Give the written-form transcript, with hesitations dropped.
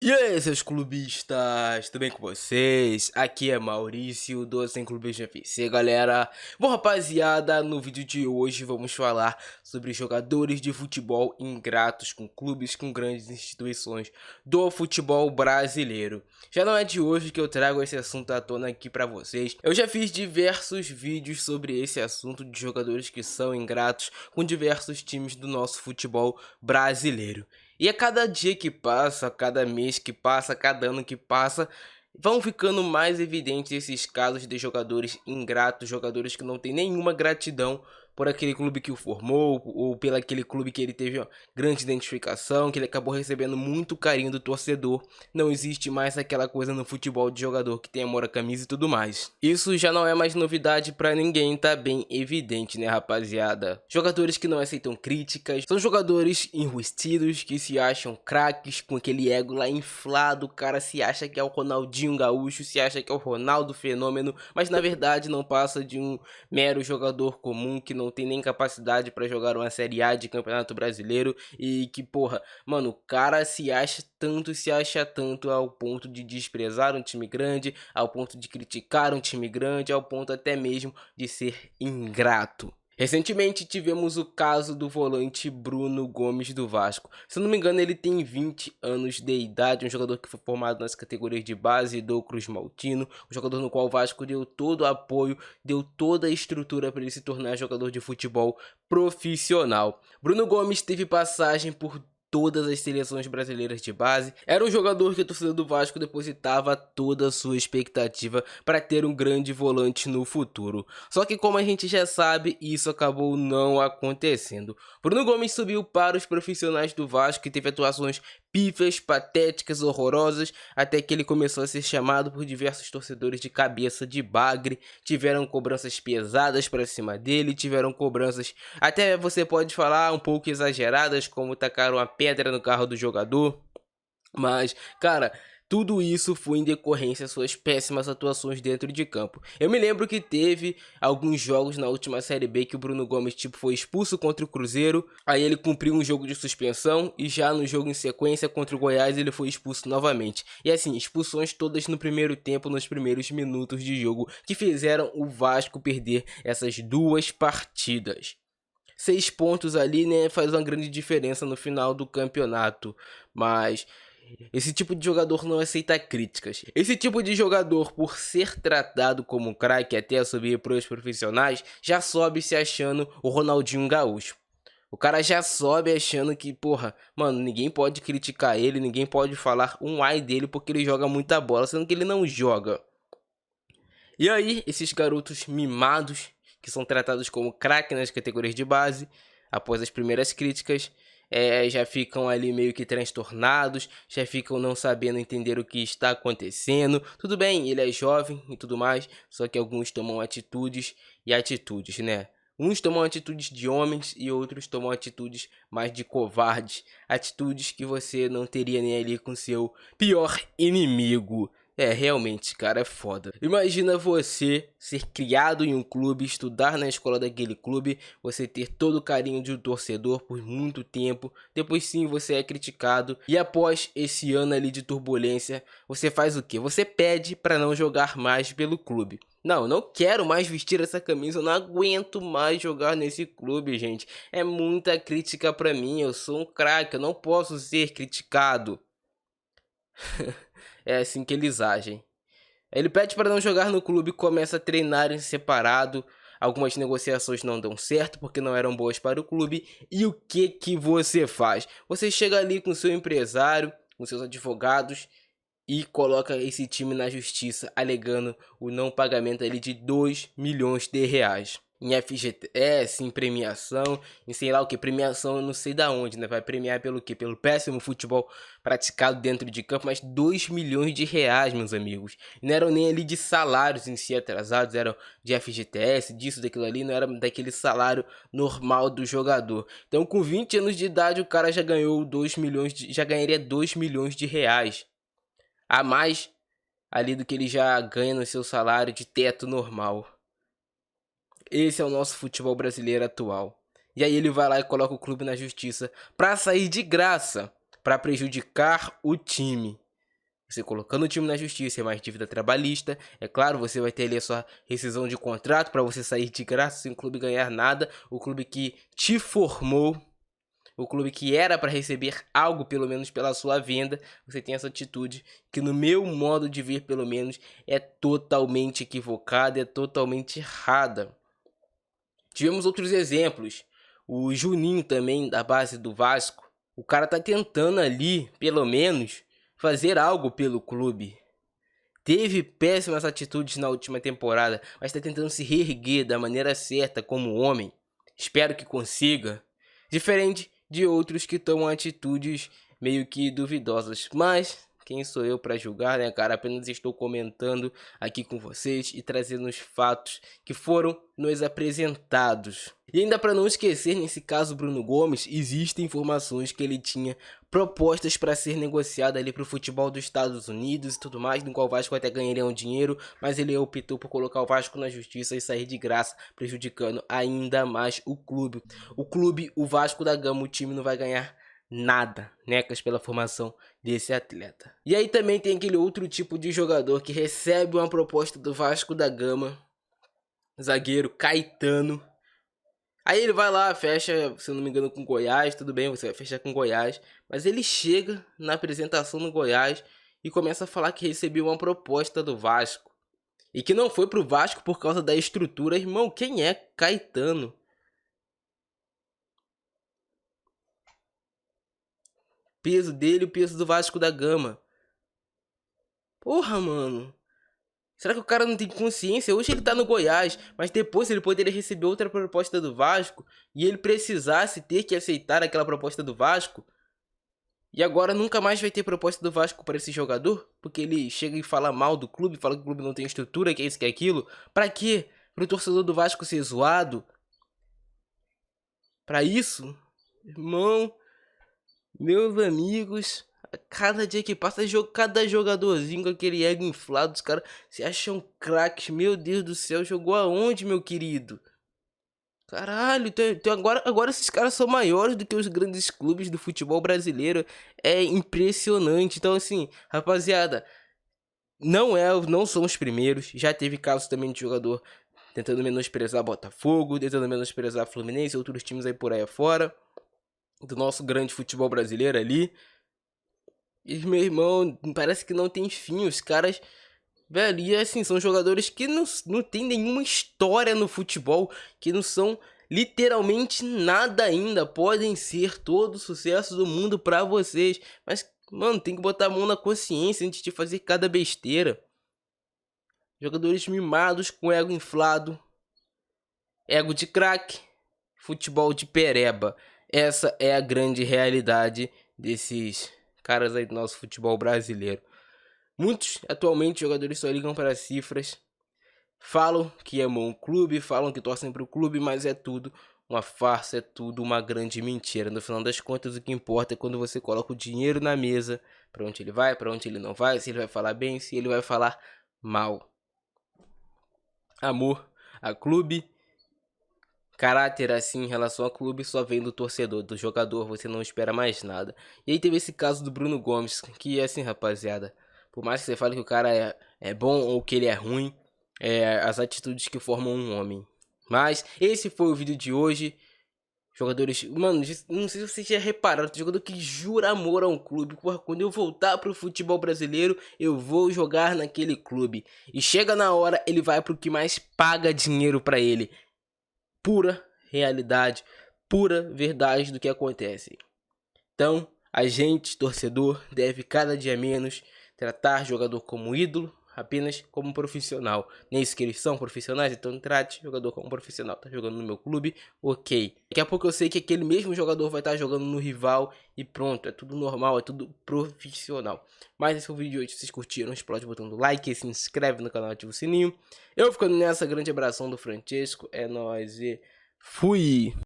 E aí, seus clubistas, tudo bem com vocês? Aqui é Maurício do Sem Clubismo FC, galera. Bom, rapaziada, no vídeo de hoje vamos falar sobre jogadores de futebol ingratos com clubes com grandes instituições do futebol brasileiro. Já não é de hoje que eu trago esse assunto à tona aqui pra vocês. Eu já fiz diversos vídeos sobre esse assunto de jogadores que são ingratos com diversos times do nosso futebol brasileiro. E a cada dia que passa, a cada mês que passa, a cada ano que passa, vão ficando mais evidentes esses casos de jogadores ingratos, jogadores que não têm nenhuma gratidão por aquele clube que o formou, ou pelo aquele clube que ele teve uma grande identificação, que ele acabou recebendo muito carinho do torcedor. Não existe mais aquela coisa no futebol de jogador que tem amor à camisa e tudo mais. Isso já não é mais novidade pra ninguém, tá bem evidente, né, rapaziada? Jogadores que não aceitam críticas, são jogadores enrustidos, que se acham craques, com aquele ego lá inflado. O cara se acha que é o Ronaldinho Gaúcho, se acha que é o Ronaldo Fenômeno, mas na verdade não passa de um mero jogador comum que não tem nem capacidade pra jogar uma Série A de Campeonato Brasileiro e que, porra, mano, o cara se acha tanto ao ponto de desprezar um time grande, ao ponto de criticar um time grande, ao ponto até mesmo de ser ingrato. Recentemente tivemos o caso do volante Bruno Gomes do Vasco. Se eu não me engano, ele tem 20 anos de idade, um jogador que foi formado nas categorias de base do Cruz Maltino, um jogador no qual o Vasco deu todo o apoio, deu toda a estrutura para ele se tornar jogador de futebol profissional. Bruno Gomes teve passagem por todas as seleções brasileiras de base. Era um jogador que a torcida do Vasco depositava toda a sua expectativa para ter um grande volante no futuro. Só que, como a gente já sabe, isso acabou não acontecendo. Bruno Gomes subiu para os profissionais do Vasco e teve atuações pífias, patéticas, horrorosas, até que ele começou a ser chamado por diversos torcedores de cabeça de bagre. Tiveram cobranças pesadas para cima dele, tiveram cobranças, até você pode falar, um pouco exageradas, como tacaram a pedra no carro do jogador. Mas, cara, tudo isso foi em decorrência das suas péssimas atuações dentro de campo. Eu me lembro que teve alguns jogos na última Série B que o Bruno Gomes foi expulso contra o Cruzeiro, aí ele cumpriu um jogo de suspensão e já no jogo em sequência contra o Goiás ele foi expulso novamente. E assim, expulsões todas no primeiro tempo, nos primeiros minutos de jogo, que fizeram o Vasco perder essas duas partidas. 6 pontos ali, né, faz uma grande diferença no final do campeonato, mas esse tipo de jogador não aceita críticas. Esse tipo de jogador, por ser tratado como um craque até subir para os profissionais, já sobe se achando o Ronaldinho Gaúcho. O cara já sobe achando que, porra, mano, ninguém pode criticar ele, ninguém pode falar um ai dele porque ele joga muita bola, sendo que ele não joga. E aí, esses garotos mimados, que são tratados como craque nas categorias de base, após as primeiras críticas, já ficam ali meio que transtornados, já ficam não sabendo entender o que está acontecendo. Tudo bem, ele é jovem e tudo mais, só que alguns tomam atitudes e atitudes, né? Uns tomam atitudes de homens e outros tomam atitudes mais de covardes. Atitudes que você não teria nem ali com seu pior inimigo. É, realmente, cara, é foda. Imagina você ser criado em um clube, estudar na escola daquele clube, você ter todo o carinho de um torcedor por muito tempo, depois sim você é criticado e após esse ano ali de turbulência, você faz o quê? Você pede para não jogar mais pelo clube. Não, eu não quero mais vestir essa camisa, eu não aguento mais jogar nesse clube, gente. É muita crítica pra mim, eu sou um craque, eu não posso ser criticado. É assim que eles agem. Ele pede para não jogar no clube e começa a treinar em separado. Algumas negociações não dão certo porque não eram boas para o clube. E o que que você faz? Você chega ali com seu empresário, com seus advogados e coloca esse time na justiça, alegando o não pagamento ali de 2 milhões de reais. Em FGTS, em premiação, em sei lá o que, premiação eu não sei da onde, né? Vai premiar pelo quê? Pelo péssimo futebol praticado dentro de campo, mas 2 milhões de reais, meus amigos. Não eram nem ali de salários em si atrasados, eram de FGTS, disso, daquilo ali, não era daquele salário normal do jogador. Então com 20 anos de idade o cara já ganhou 2 milhões, já ganharia 2 milhões de reais. A mais ali do que ele já ganha no seu salário de teto normal. Esse é o nosso futebol brasileiro atual. E aí ele vai lá e coloca o clube na justiça pra sair de graça, pra prejudicar o time. Você colocando o time na justiça, é mais dívida trabalhista. É claro, você vai ter ali a sua rescisão de contrato para você sair de graça sem o clube ganhar nada. O clube que te formou, o clube que era para receber algo pelo menos pela sua venda, você tem essa atitude que no meu modo de ver pelo menos é totalmente equivocada, é totalmente errada. Tivemos outros exemplos, o Juninho também da base do Vasco, o cara tá tentando ali pelo menos fazer algo pelo clube. Teve péssimas atitudes na última temporada, mas tá tentando se reerguer da maneira certa como homem. Espero que consiga. Diferente de outros que tomam atitudes meio que duvidosas. Mas quem sou eu para julgar, né, cara? Apenas estou comentando aqui com vocês e trazendo os fatos que foram nos apresentados. E ainda para não esquecer, nesse caso Bruno Gomes, existem informações que ele tinha propostas para ser negociada ali para o futebol dos Estados Unidos e tudo mais, no qual o Vasco até ganharia um dinheiro, mas ele optou por colocar o Vasco na justiça e sair de graça, prejudicando ainda mais o clube. O Vasco da Gama, o time não vai ganhar nada, necas pela formação desse atleta. E aí também tem aquele outro tipo de jogador que recebe uma proposta do Vasco da Gama, zagueiro Caetano. Aí ele vai lá, fecha, se eu não me engano, com Goiás, tudo bem, você vai fechar com Goiás, mas ele chega na apresentação no Goiás e começa a falar que recebeu uma proposta do Vasco. E que não foi pro Vasco por causa da estrutura. Irmão, quem é Caetano? Peso dele, o peso do Vasco da Gama. Porra, mano. Será que o cara não tem consciência? Hoje ele tá no Goiás, mas depois ele poderia receber outra proposta do Vasco e ele precisasse ter que aceitar aquela proposta do Vasco. E agora nunca mais vai ter proposta do Vasco para esse jogador? Porque ele chega e fala mal do clube, fala que o clube não tem estrutura, que é isso, que é aquilo. Pra quê? Pro torcedor do Vasco ser zoado? Pra isso? Irmão, meus amigos, a cada dia que passa, cada jogadorzinho com aquele ego inflado, os caras se acham craques. Meu Deus do céu, jogou aonde, meu querido? Caralho, então agora esses caras são maiores do que os grandes clubes do futebol brasileiro. É impressionante. Então, assim, rapaziada, não são os primeiros. Já teve casos também de jogador tentando menosprezar Botafogo, tentando menosprezar Fluminense, outros times aí por aí afora, do nosso grande futebol brasileiro ali. E, meu irmão, parece que não tem fim. Os caras, velho, e assim, são jogadores que não tem nenhuma história no futebol, que não são literalmente nada ainda. Podem ser todo o sucesso do mundo pra vocês, mas, mano, tem que botar a mão na consciência antes de fazer cada besteira. Jogadores mimados com ego inflado, ego de craque, futebol de pereba. Essa é a grande realidade desses caras aí do nosso futebol brasileiro. Muitos, atualmente, jogadores só ligam para cifras, falam que amam o clube, falam que torcem para o clube, mas é tudo uma farsa, é tudo uma grande mentira. No final das contas, o que importa é quando você coloca o dinheiro na mesa, para onde ele vai, para onde ele não vai, se ele vai falar bem, se ele vai falar mal. Amor a clube, caráter assim em relação ao clube só vem do torcedor, do jogador, você não espera mais nada. E aí teve esse caso do Bruno Gomes, que é assim, rapaziada, por mais que você fale que o cara é bom ou que ele é ruim, as atitudes que formam um homem. Mas esse foi o vídeo de hoje. Jogadores, mano, não sei se vocês já repararam, tem jogador que jura amor a um clube. Porra, quando eu voltar pro futebol brasileiro, eu vou jogar naquele clube. E chega na hora, ele vai pro que mais paga dinheiro pra ele. Pura realidade, pura verdade do que acontece. Então, a gente, torcedor, deve cada dia menos tratar jogador como ídolo, apenas como profissional. Nem isso que eles são profissionais, então trate jogador como profissional. Tá jogando no meu clube, ok. Daqui a pouco eu sei que aquele mesmo jogador vai estar jogando no rival e pronto, é tudo normal, é tudo profissional. Mas esse foi o vídeo de hoje, se vocês curtiram, explode o botão do like, se inscreve no canal, ativa o sininho. Eu ficando nessa, grande abração do Francesco, é nóis e fui!